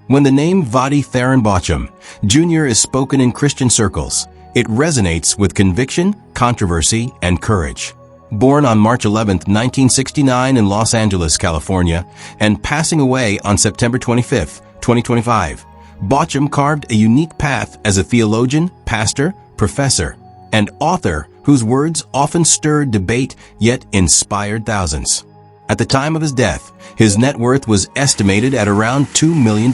When the name Voddie Baucham Jr. is spoken in Christian circles, it resonates with conviction, controversy, and courage. Born on March 11, 1969 in Los Angeles, California, and passing away on September 25, 2025, Botcham carved a unique path as a theologian, pastor, professor, and author whose words often stirred debate yet inspired thousands. At the time of his death, his net worth was estimated at around $2 million.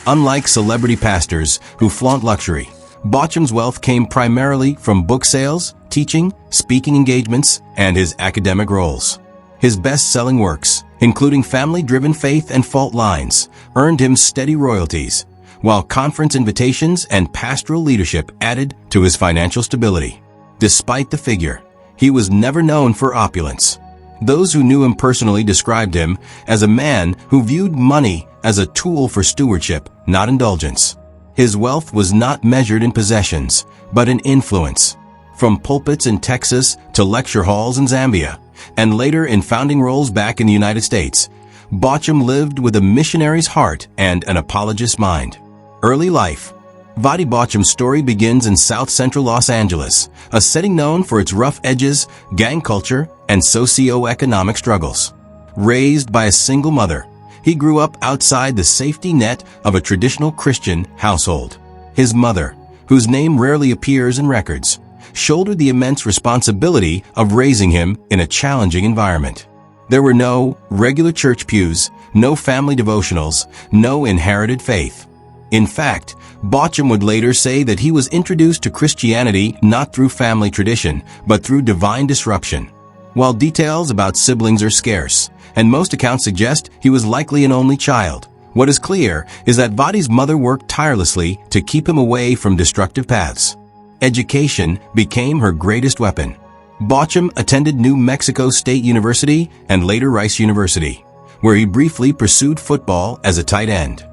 Unlike celebrity pastors who flaunt luxury, Botcham's wealth came primarily from book sales, teaching, speaking engagements, and his academic roles. His best-selling works, including family-driven faith and fault lines, earned him steady royalties, while conference invitations and pastoral leadership added to his financial stability. Despite the figure, he was never known for opulence. Those who knew him personally described him as a man who viewed money as a tool for stewardship, not indulgence. His wealth was not measured in possessions, but in influence. From pulpits in Texas to lecture halls in Zambia, and later in founding roles back in the United States, Botcham lived with a missionary's heart and an apologist's mind. Early life. Voddie Baucham's story begins in South Central Los Angeles, a setting known for its rough edges, gang culture, and socioeconomic struggles. Raised by a single mother, he grew up outside the safety net of a traditional Christian household. His mother, whose name rarely appears in records, shouldered the immense responsibility of raising him in a challenging environment. There were no regular church pews, no family devotionals, no inherited faith. In fact, Botcham would later say that he was introduced to Christianity not through family tradition, but through divine disruption. While details about siblings are scarce, and most accounts suggest he was likely an only child, what is clear is that Voddie's mother worked tirelessly to keep him away from destructive paths. Education became her greatest weapon. Botcham attended New Mexico State University and later Rice University, where he briefly pursued football as a tight end.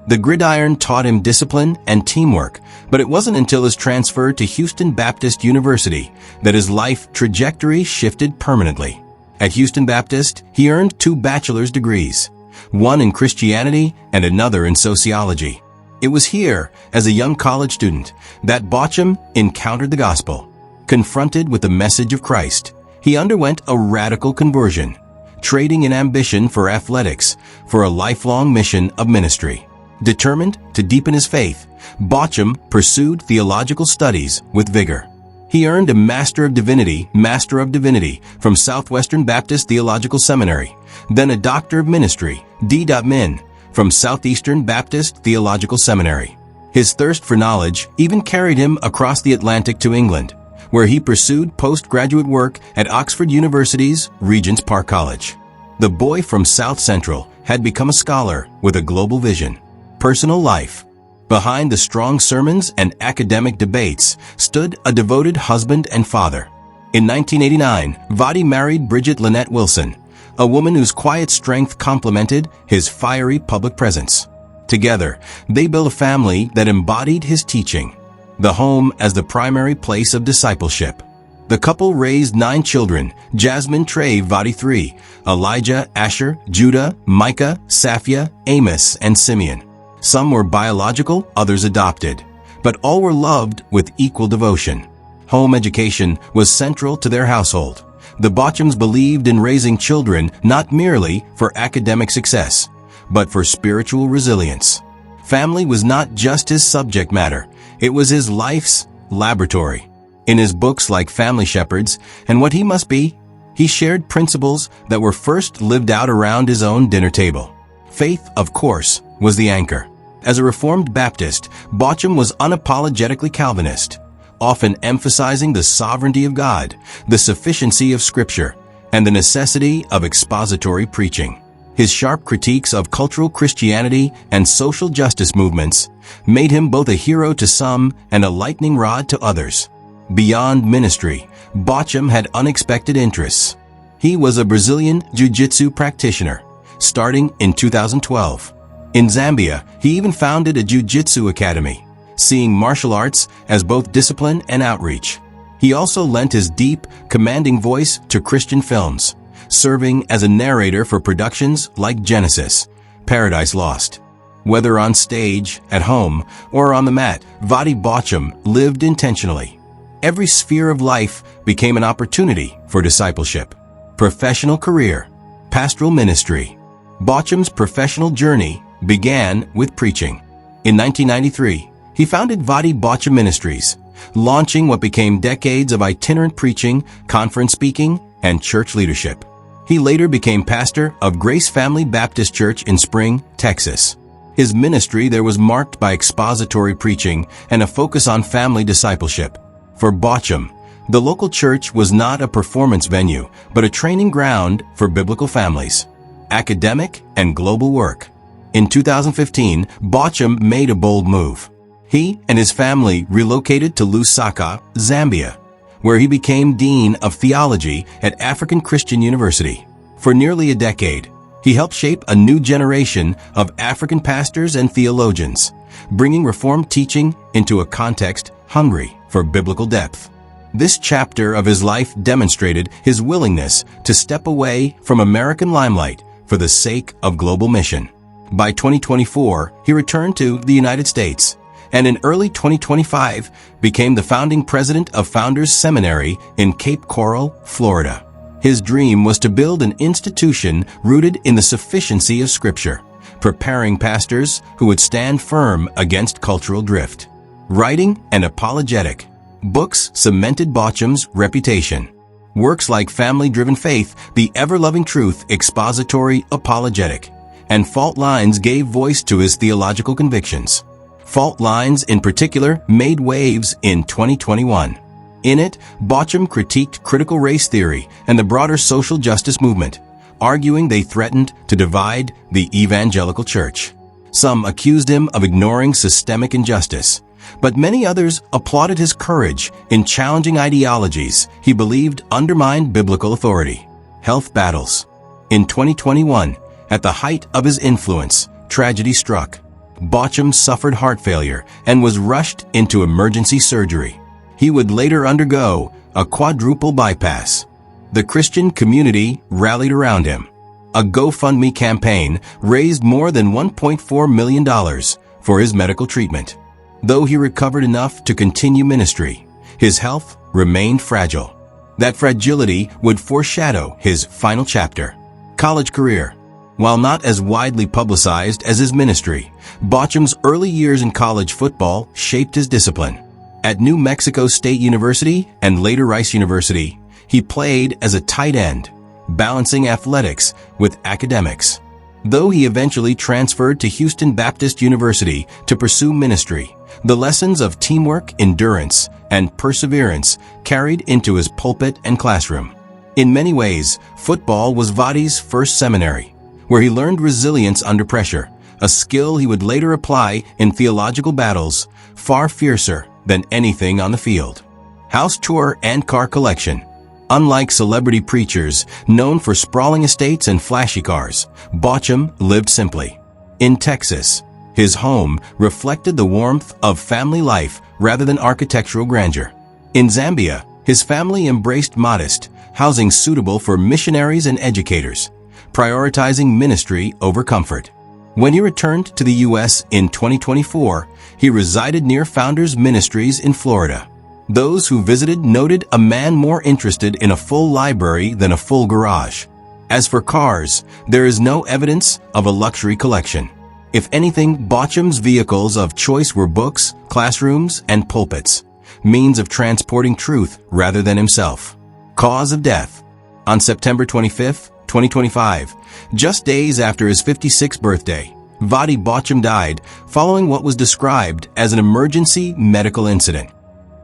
The gridiron taught him discipline and teamwork, but it wasn't until his transfer to Houston Baptist University that his life trajectory shifted permanently. At Houston Baptist, he earned 2 bachelor's degrees, one in Christianity and another in sociology. It was here, as a young college student, that Botcham encountered the gospel. Confronted with the message of Christ, he underwent a radical conversion, trading in ambition for athletics for a lifelong mission of ministry. Determined to deepen his faith, Botcham pursued theological studies with vigor. He earned a Master of Divinity from Southwestern Baptist Theological Seminary, then a Doctor of Ministry, D.Min, from Southeastern Baptist Theological Seminary. His thirst for knowledge even carried him across the Atlantic to England, where he pursued postgraduate work at Oxford University's Regent's Park College. The boy from South Central had become a scholar with a global vision. Personal life. Behind the strong sermons and academic debates stood a devoted husband and father. In 1989, Voddie married Bridget Lynette Wilson, a woman whose quiet strength complemented his fiery public presence. Together, they built a family that embodied his teaching, the home as the primary place of discipleship. The couple raised 9 children: Jasmine, Trey, Voddie 3, Elijah, Asher, Judah, Micah, Safia, Amos, and Simeon. Some were biological, others adopted, but all were loved with equal devotion. Home education was central to their household. The Botchams believed in raising children not merely for academic success, but for spiritual resilience. Family was not just his subject matter, it was his life's laboratory. In his books like Family Shepherds and What He Must Be, he shared principles that were first lived out around his own dinner table. Faith, of course, was the anchor. As a Reformed Baptist, Botcham was unapologetically Calvinist, often emphasizing the sovereignty of God, the sufficiency of Scripture, and the necessity of expository preaching. His sharp critiques of cultural Christianity and social justice movements made him both a hero to some and a lightning rod to others. Beyond ministry, Botcham had unexpected interests. He was a Brazilian jiu-jitsu practitioner, starting in 2012. In Zambia, he even founded a jiu-jitsu academy, seeing martial arts as both discipline and outreach. He also lent his deep, commanding voice to Christian films, serving as a narrator for productions like Genesis, Paradise Lost, Whether on stage, at home, or on the mat, Voddie Baucham lived intentionally. Every sphere of life became an opportunity for discipleship. Professional career, pastoral ministry. Botcham's professional journey began with preaching. In 1993, he founded Voddie Baucham Ministries, launching what became decades of itinerant preaching, conference speaking, and church leadership. He later became pastor of Grace Family Baptist Church in Spring, Texas. His ministry there was marked by expository preaching and a focus on family discipleship. For Botcham, the local church was not a performance venue, but a training ground for biblical families, academic, and global work. In 2015, Botcham made a bold move. He and his family relocated to Lusaka, Zambia, where he became Dean of Theology at African Christian University. For nearly a decade, he helped shape a new generation of African pastors and theologians, bringing Reformed teaching into a context hungry for biblical depth. This chapter of his life demonstrated his willingness to step away from American limelight for the sake of global mission. By 2024, he returned to the United States, and in early 2025 became the founding president of Founders Seminary in Cape Coral, Florida. His dream was to build an institution rooted in the sufficiency of Scripture, preparing pastors who would stand firm against cultural drift. Writing and apologetic. Books cemented Botcham's reputation. Works like Family-Driven Faith, The Ever-Loving Truth, Expository Apologetic, and Fault Lines gave voice to his theological convictions. Fault Lines, in particular, made waves in 2021. In it, Botcham critiqued critical race theory and the broader social justice movement, arguing they threatened to divide the evangelical church. Some accused him of ignoring systemic injustice, but many others applauded his courage in challenging ideologies he believed undermined biblical authority. Health battles. In 2021, at the height of his influence, tragedy struck. Botcham suffered heart failure and was rushed into emergency surgery. He would later undergo a quadruple bypass. The Christian community rallied around him. A GoFundMe campaign raised more than $1.4 million for his medical treatment. Though he recovered enough to continue ministry, his health remained fragile. That fragility would foreshadow his final chapter. College career. While not as widely publicized as his ministry, Botcham's early years in college football shaped his discipline. At New Mexico State University and later Rice University, he played as a tight end, balancing athletics with academics. Though he eventually transferred to Houston Baptist University to pursue ministry, the lessons of teamwork, endurance, and perseverance carried into his pulpit and classroom. In many ways, football was Voddie's first seminary, where he learned resilience under pressure, a skill he would later apply in theological battles far fiercer than anything on the field. House tour and car collection. Unlike celebrity preachers known for sprawling estates and flashy cars, Botcham lived simply. In Texas, his home reflected the warmth of family life rather than architectural grandeur. In Zambia, his family embraced modest housing suitable for missionaries and educators, prioritizing ministry over comfort. When he returned to the U.S. in 2024, he resided near Founders Ministries in Florida. Those who visited noted a man more interested in a full library than a full garage. As for cars, there is no evidence of a luxury collection. If anything, Botcham's vehicles of choice were books, classrooms, and pulpits, means of transporting truth rather than himself. Cause of death. On September 25, 2025, just days after his 56th birthday, Voddie Baucham died following what was described as an emergency medical incident.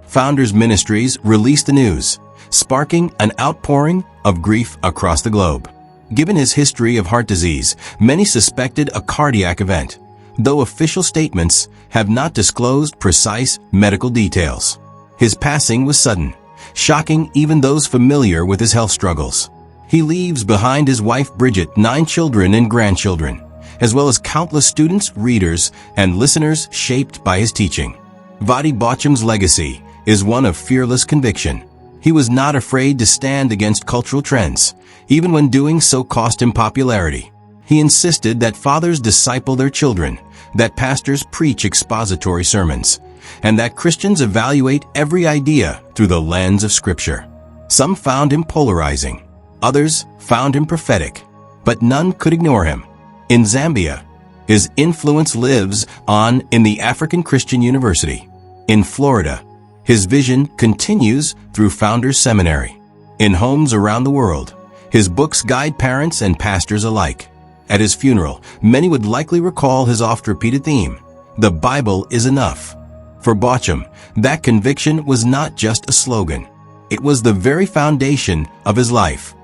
Founders Ministries released the news, sparking an outpouring of grief across the globe. Given his history of heart disease, many suspected a cardiac event, though official statements have not disclosed precise medical details. His passing was sudden, shocking even those familiar with his health struggles. He leaves behind his wife Bridget, 9 children and grandchildren, as well as countless students, readers, and listeners shaped by his teaching. Voddie Baucham's legacy is one of fearless conviction. He was not afraid to stand against cultural trends, even when doing so cost him popularity. He insisted that fathers disciple their children, that pastors preach expository sermons, and that Christians evaluate every idea through the lens of Scripture. Some found him polarizing. Others found him prophetic. But none could ignore him. In Zambia, his influence lives on in the African Christian University. In Florida, his vision continues through Founders Seminary. In homes around the world, his books guide parents and pastors alike. At his funeral, many would likely recall his oft-repeated theme, "The Bible is enough." For Botcham, that conviction was not just a slogan. It was the very foundation of his life.